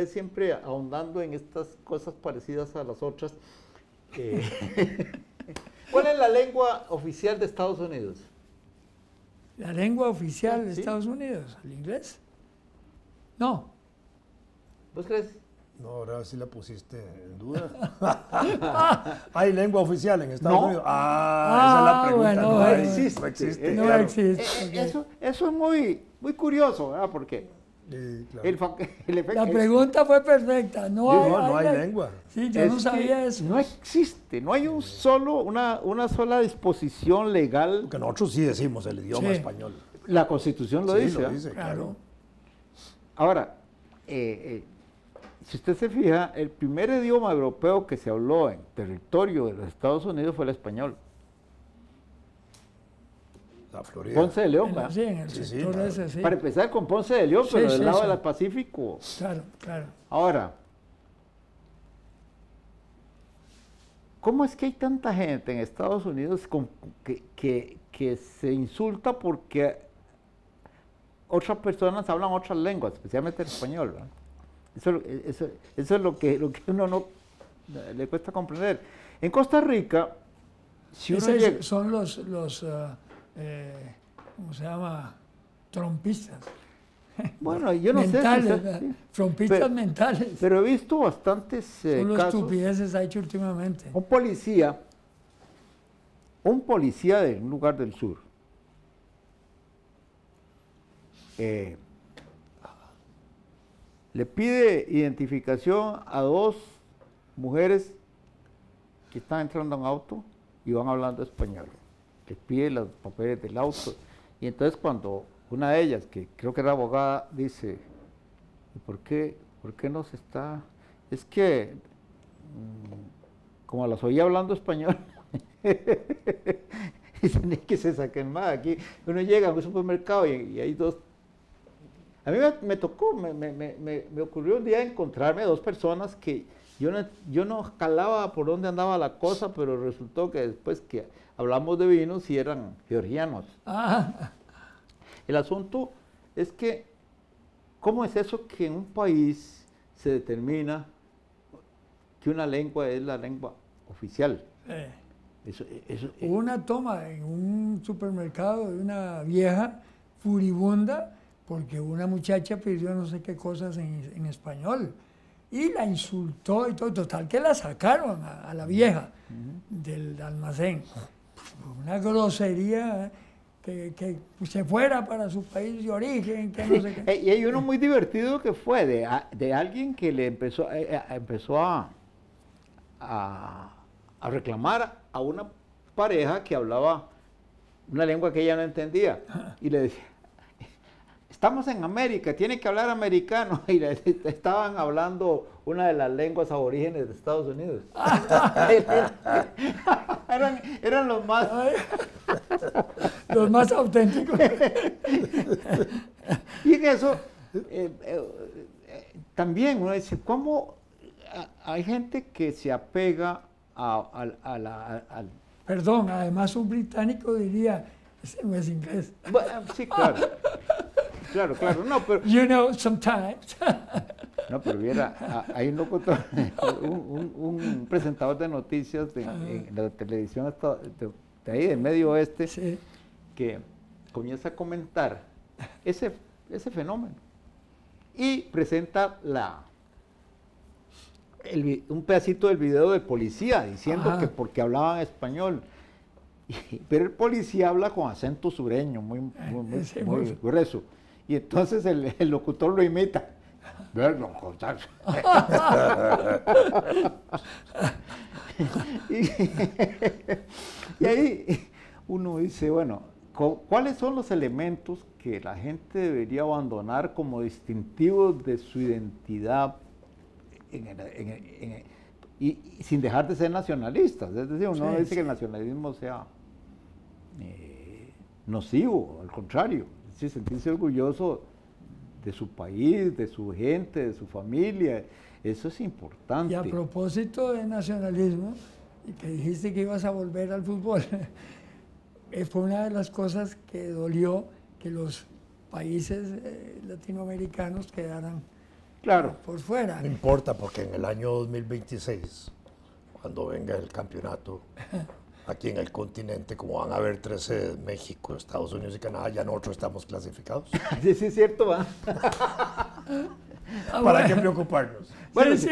inglés siempre ahondando en estas cosas parecidas a las otras. ¿Cuál es la lengua oficial de Estados Unidos? La lengua oficial de Sí. Estados Unidos, el inglés. No. ¿Vos crees? No, ahora sí la pusiste en duda. ¿Hay lengua oficial en Estados No. Unidos? Esa es la pregunta. Bueno, no, bueno. hay, existe. no existe. No claro. existe. Ok. Eso es muy curioso, ¿verdad? Porque Sí, claro. el efecto... La pregunta fue perfecta. No hay lengua. Sí, yo no sabía eso. No existe, no hay una sola disposición legal. Porque nosotros sí decimos el idioma Sí. español. La Constitución lo Sí, dice. lo ¿ah? dice, Claro. Ahora, si usted se fija, el primer idioma europeo que se habló en territorio de los Estados Unidos fue el español. La Florida. Ponce de León, ¿verdad? Sí, en el Sí, sí, sector claro. ese, sí. Para empezar con Ponce de León, Sí, pero del sí, lado sí. del Pacífico. Claro, claro. Ahora, ¿cómo es que hay tanta gente en Estados Unidos que se insulta porque otras personas hablan otras lenguas, especialmente el español? ¿Verdad? Eso es lo que uno no le cuesta comprender. En Costa Rica, si uno llega... Son los ¿cómo se llama? Trompistas. Bueno, yo no Mentales, sé si... ¿verdad? sí, Trompistas pero- mentales. pero he visto bastantes Solo casos. estupideces ha hecho últimamente. Un policía de un lugar del sur, le pide identificación a dos mujeres que están entrando a un auto y van hablando español. Les pide los papeles del auto. Y entonces cuando una de ellas, que creo que era abogada, dice, ¿y por qué no se está? Es que, como las oía hablando español, dicen que se saquen más. Aquí uno llega a un supermercado y hay dos. A mí me tocó, me ocurrió un día encontrarme dos personas que yo no calaba por dónde andaba la cosa, pero resultó que después que hablamos de vinos y eran georgianos. Ah, El asunto es que, ¿cómo es eso que en un país se determina que una lengua es la lengua oficial? Eso, hubo una toma en un supermercado de una vieja furibunda porque una muchacha pidió no sé qué cosas en español y la insultó y todo. Total que la sacaron a la vieja del almacén. Una grosería, que se fuera para su país de origen, que no sé qué. Y hay uno muy divertido que fue de alguien que le empezó a reclamar a una pareja que hablaba una lengua que ella no entendía y le decía, estamos en América, tiene que hablar americano, y estaban hablando una de las lenguas aborígenes de Estados Unidos. eran los más... Los más auténticos. Y en eso, también uno dice, ¿cómo hay gente que se apega al... Perdón, además un británico diría, ese no es inglés. Bueno, sí, claro. Claro, no, pero... You know, sometimes. No, pero viera, hay un locutor, un presentador de noticias en la televisión de ahí, del Medio Oeste, Sí. que comienza a comentar ese fenómeno y presenta un pedacito del video del policía diciendo Ajá. que porque hablaban español, pero el policía habla con acento sureño, muy Sí, muy grueso, y entonces el locutor lo imita. Verlo contar. Y ahí uno dice, bueno, ¿cuáles son los elementos que la gente debería abandonar como distintivos de su identidad y sin dejar de ser nacionalistas? Es decir, uno no dice que el nacionalismo sea nocivo, al contrario, es decir, sentirse orgulloso de su país, de su gente, de su familia, eso es importante. Y a propósito de nacionalismo, y que dijiste que ibas a volver al fútbol, fue una de las cosas que dolió que los países latinoamericanos quedaran Claro. por fuera. No importa, porque en el año 2026, cuando venga el campeonato, aquí en el continente, como van a haber 13 México, Estados Unidos y Canadá, ya nosotros estamos clasificados. Sí, sí, es cierto, ¿va? ¿Para qué preocuparnos? Bueno, sí.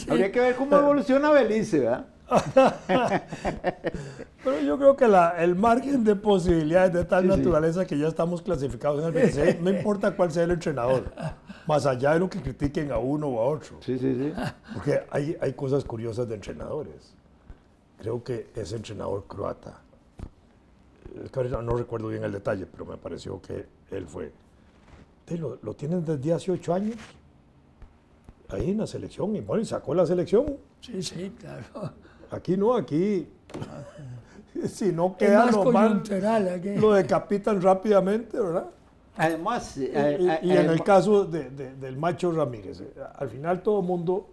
Habría que ver cómo evoluciona Belice, ¿verdad? Pero yo creo que el margen de posibilidades de tal naturaleza que ya estamos clasificados en el 26, no importa cuál sea el entrenador, más allá de lo que critiquen a uno o a otro. Sí, sí, sí. Porque hay cosas curiosas de entrenadores. Creo que ese entrenador croata, es que ahorita no recuerdo bien el detalle, pero me pareció que él fue. Lo tienen desde hace 8 años, ahí en la selección, y bueno, y sacó la selección. Sí, claro. Aquí no, aquí, si no Es queda, más lo coyuntural aquí. lo decapitan rápidamente, ¿verdad? Además, Y en el caso del Macho Ramírez, al final todo el mundo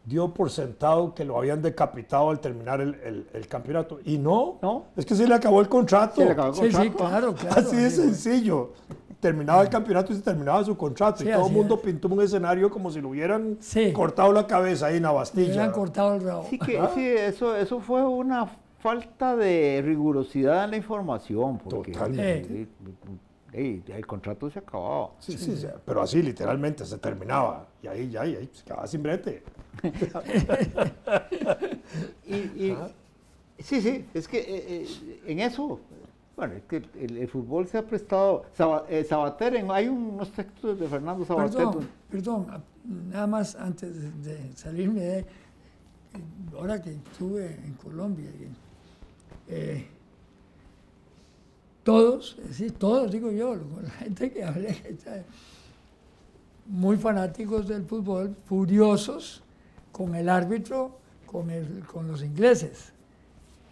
dio por sentado que lo habían decapitado al terminar el campeonato. Y no, es que se le acabó el contrato. se le acabó el Sí, contrato. claro. Así de sencillo. Terminaba el campeonato y se terminaba su contrato. Sí, y todo el así mundo es. pintó un escenario como si le hubieran Sí. cortado la cabeza ahí en la Le Bastilla. hubieran cortado el rabo. Sí, eso fue una falta de rigurosidad en la información. Porque Totalmente. el contrato se acababa. Sí, pero así literalmente se terminaba. Y ahí se quedaba sin brete. Sí, es que en eso, bueno, es que el fútbol se ha prestado. Sabater, hay unos textos de Fernando Sabater. Perdón, nada más antes de salirme de ahora que estuve en Colombia. Todos digo yo, la gente que hablé, muy fanáticos del fútbol, furiosos con el árbitro, con los ingleses.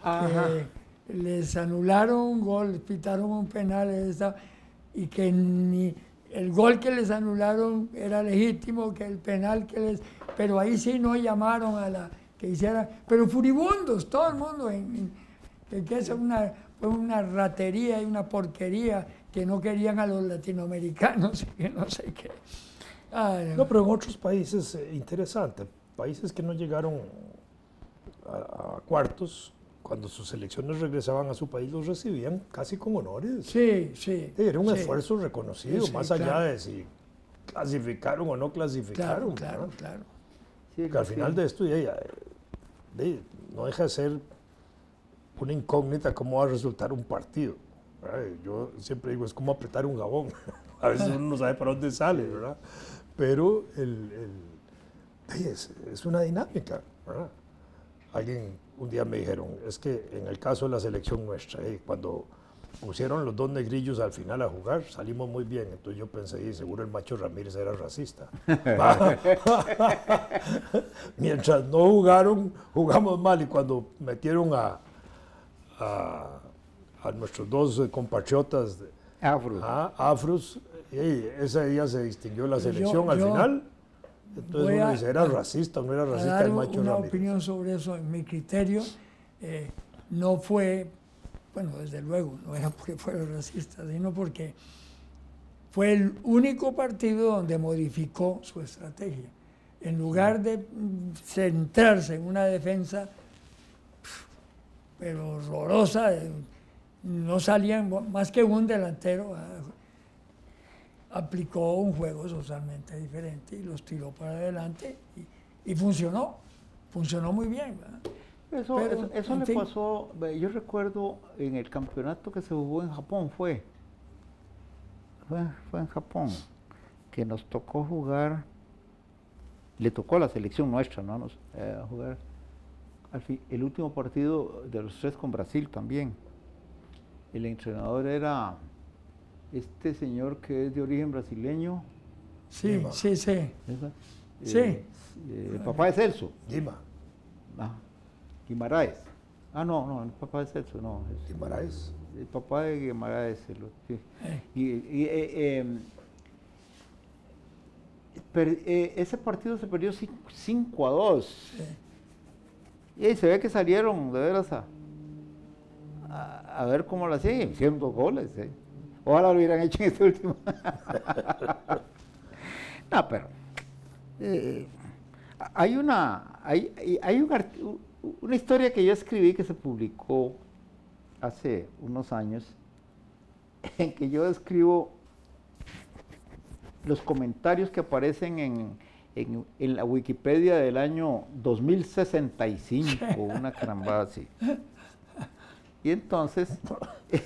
Que les anularon un gol, les pitaron un penal y que ni el gol que les anularon era legítimo, que el penal que les... Pero ahí sí no llamaron a la que hiciera... Pero furibundos, todo el mundo, que eso fue una ratería y una porquería que no querían a los latinoamericanos y que no sé qué. Ay, No, pero en otros países, interesante, países que no llegaron a cuartos, cuando sus selecciones regresaban a su país, los recibían casi con honores. Sí. Era un sí. esfuerzo reconocido, Sí, más allá claro. de si clasificaron o no clasificaron. Claro. Sí, Que al final de esto no deja de ser una incógnita cómo va a resultar un partido, ¿verdad? Yo siempre digo, es como apretar un jabón. A veces uno no sabe para dónde sale, ¿verdad? Pero es una dinámica, ¿verdad? Un día me dijeron, es que en el caso de la selección nuestra, cuando pusieron los dos negrillos al final a jugar, salimos muy bien. Entonces yo pensé, seguro el Macho Ramírez era racista. Mientras no jugaron, jugamos mal. Y cuando metieron a nuestros dos compatriotas afros, ese día se distinguió la selección al final. Entonces uno dice, ¿era racista o no era racista el Macho una Ramírez? opinión sobre eso. En mi criterio, no fue, bueno, desde luego, no era porque fuera racista, sino porque fue el único partido donde modificó su estrategia. En lugar de centrarse en una defensa, pero horrorosa, no salían más que un delantero. Aplicó un juego totalmente diferente y los tiró para adelante y funcionó muy bien, ¿verdad? Eso le pasó, yo recuerdo en el campeonato que se jugó en Japón, fue en Japón, que nos tocó jugar, le tocó a la selección nuestra, ¿no? Jugar el último partido de los 3 con Brasil también. El entrenador era este señor que es de origen brasileño. Sí. El papá de Celso. Guimaraes. No, el papá de Celso, no. ¿Guimaraes? El papá de Guimaraes. Sí. Ese partido se perdió 5-2. Sí. Y se ve que salieron de veras a ver cómo lo hacían. Hicieron 2 goles. Ojalá lo hubieran hecho en este último. No, pero eh, hay una historia que yo escribí que se publicó hace unos años, en que yo escribo los comentarios que aparecen en la Wikipedia del año 2065, una carambada así. Y entonces,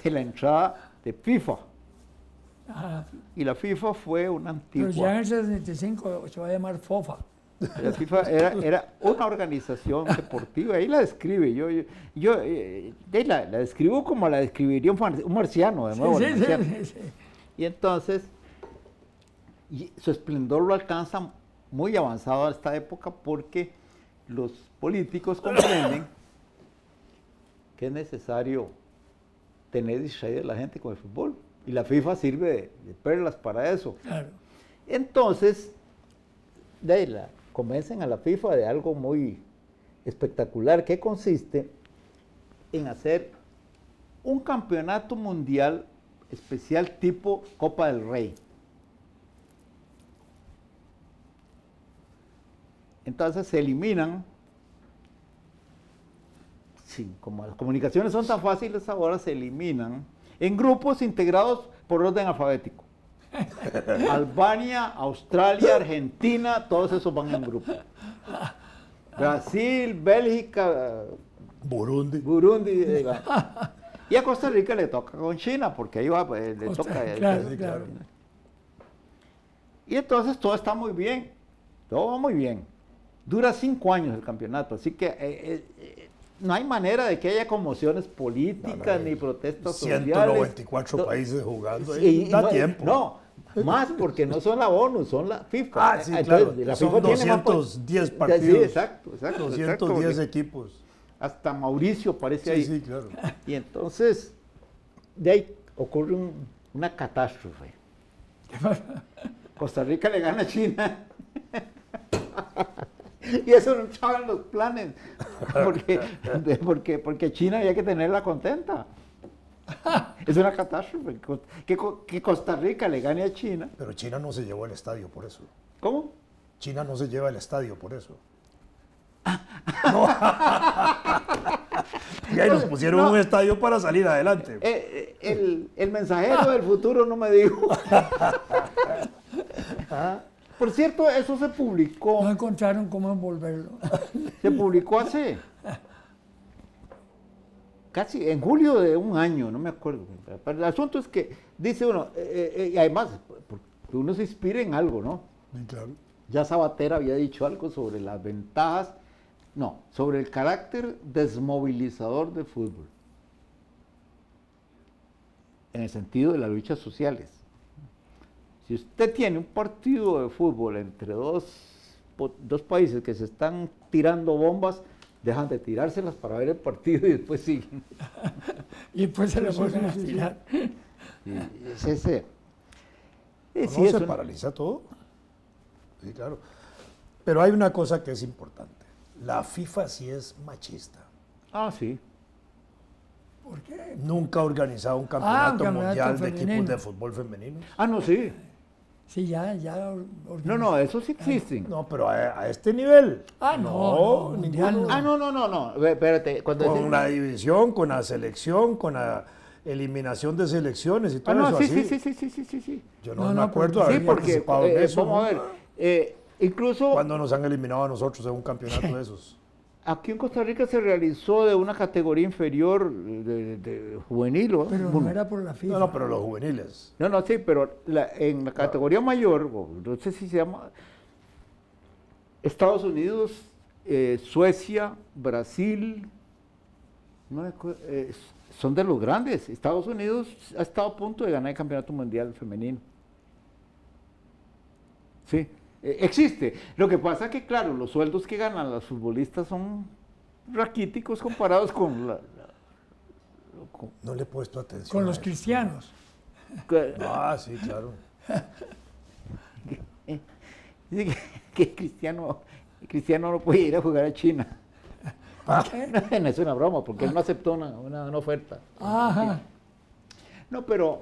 la entrada de FIFA. Ajá. Y la FIFA fue una Pero ya en antigua. el 65 se va a llamar FOFA. La FIFA era una organización deportiva, ahí la describe. La describo como la describiría un marciano, de nuevo. Sí, el sí, marciano. sí, sí. Y entonces, su esplendor lo alcanza muy avanzado a esta época porque los políticos comprenden que es necesario tener distraída a la gente con el fútbol. Y la FIFA sirve de perlas para eso. Claro. Entonces, convencen a la FIFA de algo muy espectacular, que consiste en hacer un campeonato mundial especial tipo Copa del Rey. Entonces se eliminan, sí, como las comunicaciones son tan fáciles ahora, se eliminan en grupos integrados por orden alfabético. Albania, Australia, Argentina, todos esos van en grupo. Brasil, Bélgica, Burundi. Burundi. Y a Costa Rica le toca con China, porque ahí va, le Costa- toca. claro, sí, claro. Y entonces todo está muy bien, todo va muy bien. Dura 5 años el campeonato, así que no hay manera de que haya conmociones políticas ni protestas sociales. 194 países jugando ahí. Y Da no, tiempo. No, más porque no son la ONU, son la FIFA. Ah, sí, Entonces, claro. la Son FIFA tiene más 210 Sí, partidos. exacto. 210 porque equipos. hasta Mauricio aparece Sí, ahí. sí, claro. Y entonces, de ahí ocurre una catástrofe. Costa Rica le gana a China. Y eso no estaba en los planes, porque China había que tenerla contenta. Es una catástrofe que Costa Rica le gane a China. Pero China no se llevó el estadio por eso. ¿Cómo? China no se lleva el estadio por eso. Y ahí nos pusieron No. un estadio para salir adelante. El mensajero del futuro no me dijo. Por cierto, eso se publicó. No encontraron cómo envolverlo. Se publicó hace casi en julio de un año, no me acuerdo. Pero el asunto es que dice uno, y además, porque uno se inspira en algo, ¿no? Sí, claro. Ya Sabater había dicho algo sobre las ventajas, no, sobre el carácter desmovilizador del fútbol, en el sentido de las luchas sociales. Si usted tiene un partido de fútbol entre dos países que se están tirando bombas, dejan de tirárselas para ver el partido y después siguen. Y después se le vuelven a tirar. Y es ese. ¿No Sí, es se una- paraliza todo? Sí, claro. Pero hay una cosa que es importante. La FIFA sí es machista. Ah, sí. ¿Por qué? Nunca ha organizado un campeonato, campeonato mundial de femenino. equipos de fútbol femeninos. Ah, no, sí. Sí, ya. No, eso sí existen. No, pero a este nivel. Ah, no, mundial ninguno. no. Ah, no. Espérate. Con la división, con la selección, con la eliminación de selecciones y Ah, todo no, eso sí, así. sí. Yo No, no, me no, acuerdo porque- de Sí, haber porque, participado en eso. vamos a ver, incluso Cuando nos han eliminado a nosotros en un campeonato de esos. aquí en Costa Rica se realizó de una categoría inferior de juvenil. ¿O? Pero Bueno, no era por la FIFA. No, no, pero los juveniles. No, sí, pero en la categoría mayor, o no sé si se llama, Estados Unidos, Suecia, Brasil, no me acuerdo, son de los grandes. Estados Unidos ha estado a punto de ganar el campeonato mundial femenino. Sí, existe. Lo que pasa es que, claro, los sueldos que ganan las futbolistas son raquíticos comparados con No le he puesto atención. Con a los eso. cristianos. Ah, sí, claro. Dice que Cristiano no puede ir a jugar a China. No es una broma, porque él no aceptó una oferta. Ajá. No, pero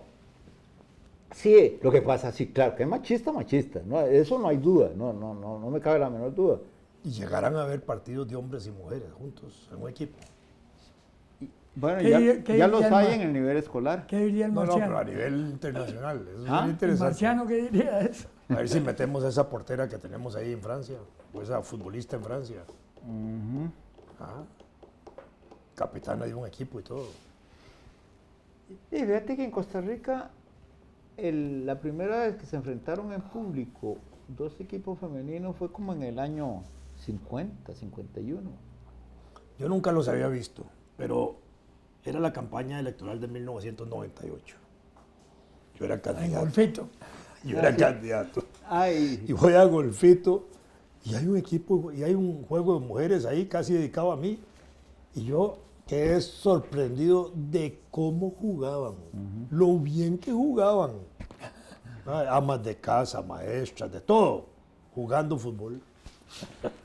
Sí, lo que pasa, sí, claro, que es machista, machista, no, eso no hay duda, no me cabe la menor duda. Y llegarán a haber partidos de hombres y mujeres juntos en un equipo. Bueno, ¿Qué ya diría los el hay ma- en el nivel escolar. ¿Qué diría el No, marciano? pero a nivel internacional. Eso ¿Ah? sería ¿El interesante. marciano qué diría de eso? A ver si metemos a esa portera que tenemos ahí en Francia, o esa futbolista en Francia. Ah, capitana de un equipo y todo. Y fíjate que en Costa Rica, la primera vez que se enfrentaron en público dos equipos femeninos fue como en el año 50, 51. Yo nunca los había visto, pero era la campaña electoral de 1998. Yo era En candidato. golfito. Yo era sí. candidato. Ay, Y voy a golfito y hay un equipo y hay un juego de mujeres ahí casi dedicado a mí. Y yo quedé sorprendido de cómo jugaban, lo bien que jugaban. Ay, amas de casa, maestras, de todo, jugando fútbol.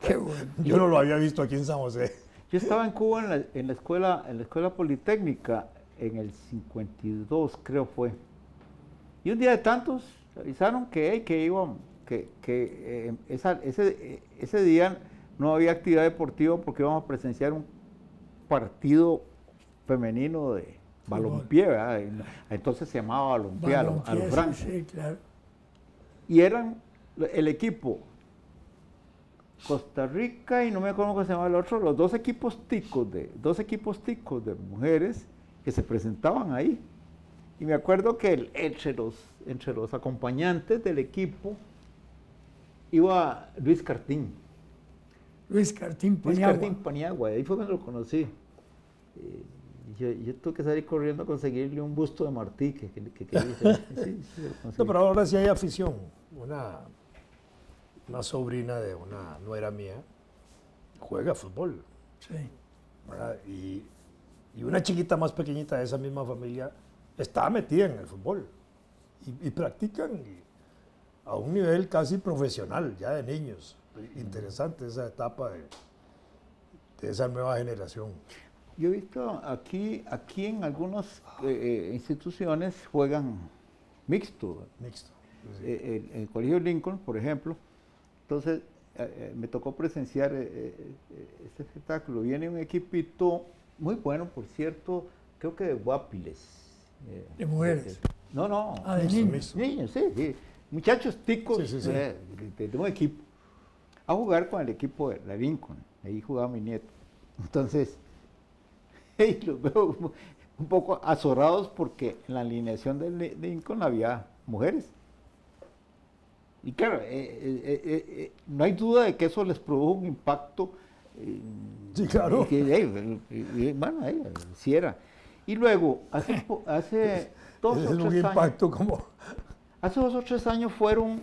Qué bueno. Yo no lo había visto aquí en San José. yo estaba en Cuba en la escuela politécnica en el 52, creo fue. Y un día de tantos avisaron que iban, ese día no había actividad deportiva porque íbamos a presenciar un partido femenino de balompié, ¿verdad? Entonces se llamaba balompié a los Balompié, francos. sí, claro. Y eran el equipo Costa Rica y no me acuerdo cómo se llamaba el otro, los dos equipos ticos de mujeres que se presentaban ahí. Y me acuerdo que entre los acompañantes del equipo iba Luis Cartín. Luis Cartín Luis Paniagua. Cartín Paniagua, ahí fue cuando lo conocí. Yo tuve que salir corriendo a conseguirle un busto de Martí que quería. Sí, lo conseguí. No, pero ahora sí hay afición. Una sobrina de una nuera mía juega fútbol, Sí. ¿verdad? Y una chiquita más pequeñita de esa misma familia está metida en el fútbol y practican a un nivel casi profesional, ya de niños. Interesante esa etapa de esa nueva generación. Yo he visto aquí en algunas instituciones juegan mixto. Mixto. Sí. El Colegio Lincoln, por ejemplo. Entonces, me tocó presenciar este espectáculo. Viene un equipito muy bueno, por cierto, creo que de Guapiles. De mujeres. No. Ah, de Mixto, niños. mixto. Niños, sí. Muchachos ticos Sí. de un equipo. A jugar con el equipo de la Lincoln. Ahí jugaba mi nieto. Entonces, los veo un poco azorados porque en la alineación de Lincoln había mujeres. Y claro, no hay duda de que eso les produjo un impacto. Sí, claro. Bueno, sí era. Y luego, hace 2 Es o un 3 años, impacto como... hace 2 o 3 años fueron...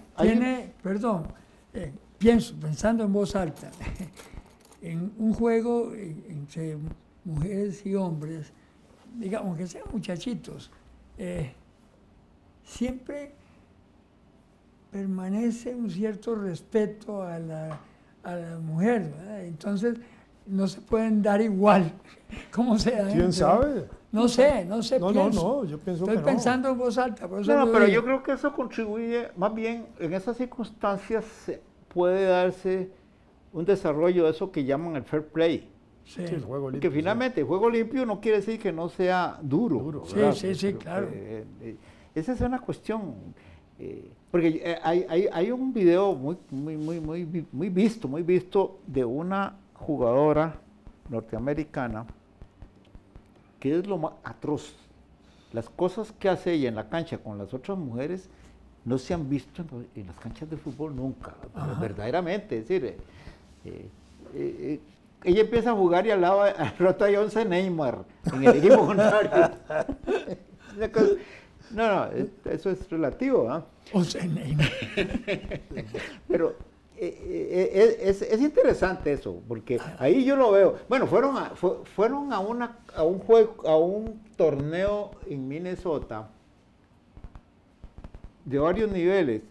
Pensando en voz alta, en un juego entre mujeres y hombres, digamos que sean muchachitos, siempre permanece un cierto respeto a la mujer, ¿verdad? Entonces no se pueden dar igual como sea. ¿Quién sabe? No sé, No, pienso. yo pienso Estoy que no. pensando en voz alta, por eso No, lo pero digo. yo creo que eso contribuye, más bien, en esas circunstancias puede darse un desarrollo de eso que llaman el fair play. Sí. Sí, el juego Porque limpio, finalmente el juego limpio no quiere decir que no sea duro. Duro, Sí, ¿verdad? sí, Pero, claro. Esa es una cuestión. Porque hay un video muy visto de una jugadora norteamericana que es lo más atroz. Las cosas que hace ella en la cancha con las otras mujeres no se han visto en las canchas de fútbol nunca, verdaderamente. Es decir, ella empieza a jugar y al rato hay 11 Neymar en el equipo contrario. Eso es relativo, ¿ah? O sea, Neymar. Pero es interesante eso, porque ahí yo lo veo. Bueno, fueron a un juego, a un torneo en Minnesota de varios niveles.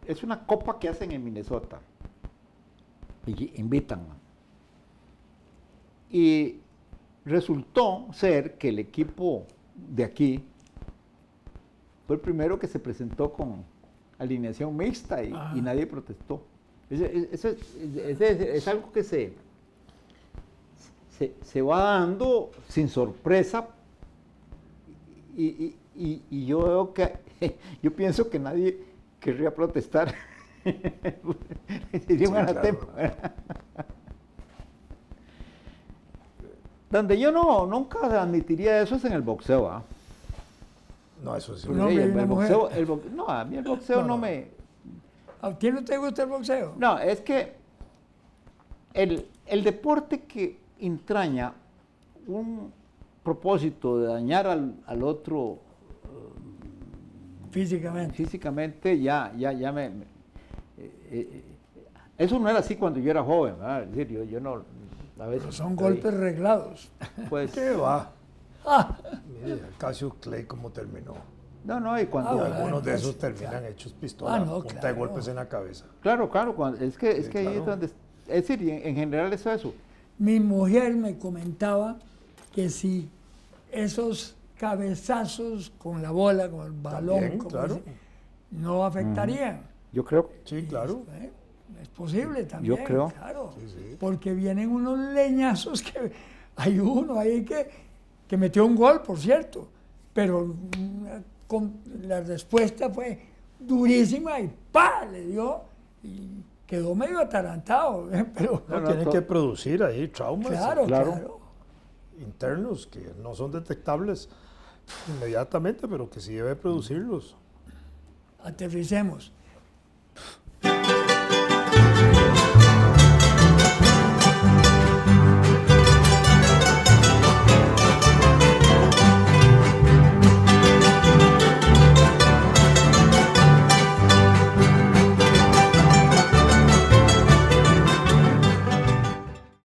Es una copa que hacen en Minnesota. Y invitan. Y resultó ser que el equipo de aquí fue el primero que se presentó con alineación mixta y nadie protestó. Eso es algo que se va dando sin sorpresa y yo veo que yo pienso que nadie querría protestar. Sería un anatema. Donde yo nunca admitiría eso es en el boxeo. ¿Ah? No, eso sí. No, hombre, una mujer. No, a mí el boxeo no me... ¿A ti no te gusta el boxeo? No, es que el deporte que entraña un propósito de dañar al otro físicamente, ya eso no era así cuando yo era joven, ¿verdad? Es decir, yo no... A veces, pero son golpes reglados. Pues, ¿Qué va? Ah, Mire, Cassius Clay cómo terminó. No, y cuando... Y algunos bueno, de esos pues, terminan hechos pistola, no, punta de claro. golpes en la cabeza. Claro, es que ahí claro. es donde... Es decir, en general es eso. mi mujer me comentaba que si esos cabezazos con la bola, con el balón, También, como claro. dice, no afectarían. Yo creo... Sí, claro. Es posible también. Yo creo. Claro, Sí. porque vienen unos leñazos que hay uno ahí que metió un gol, por cierto, pero la respuesta fue durísima y ¡pa! Le dio y quedó medio atarantado. Pero No, tiene que producir ahí traumas claro. internos que no son detectables inmediatamente, pero que sí debe producirlos. Aterricemos.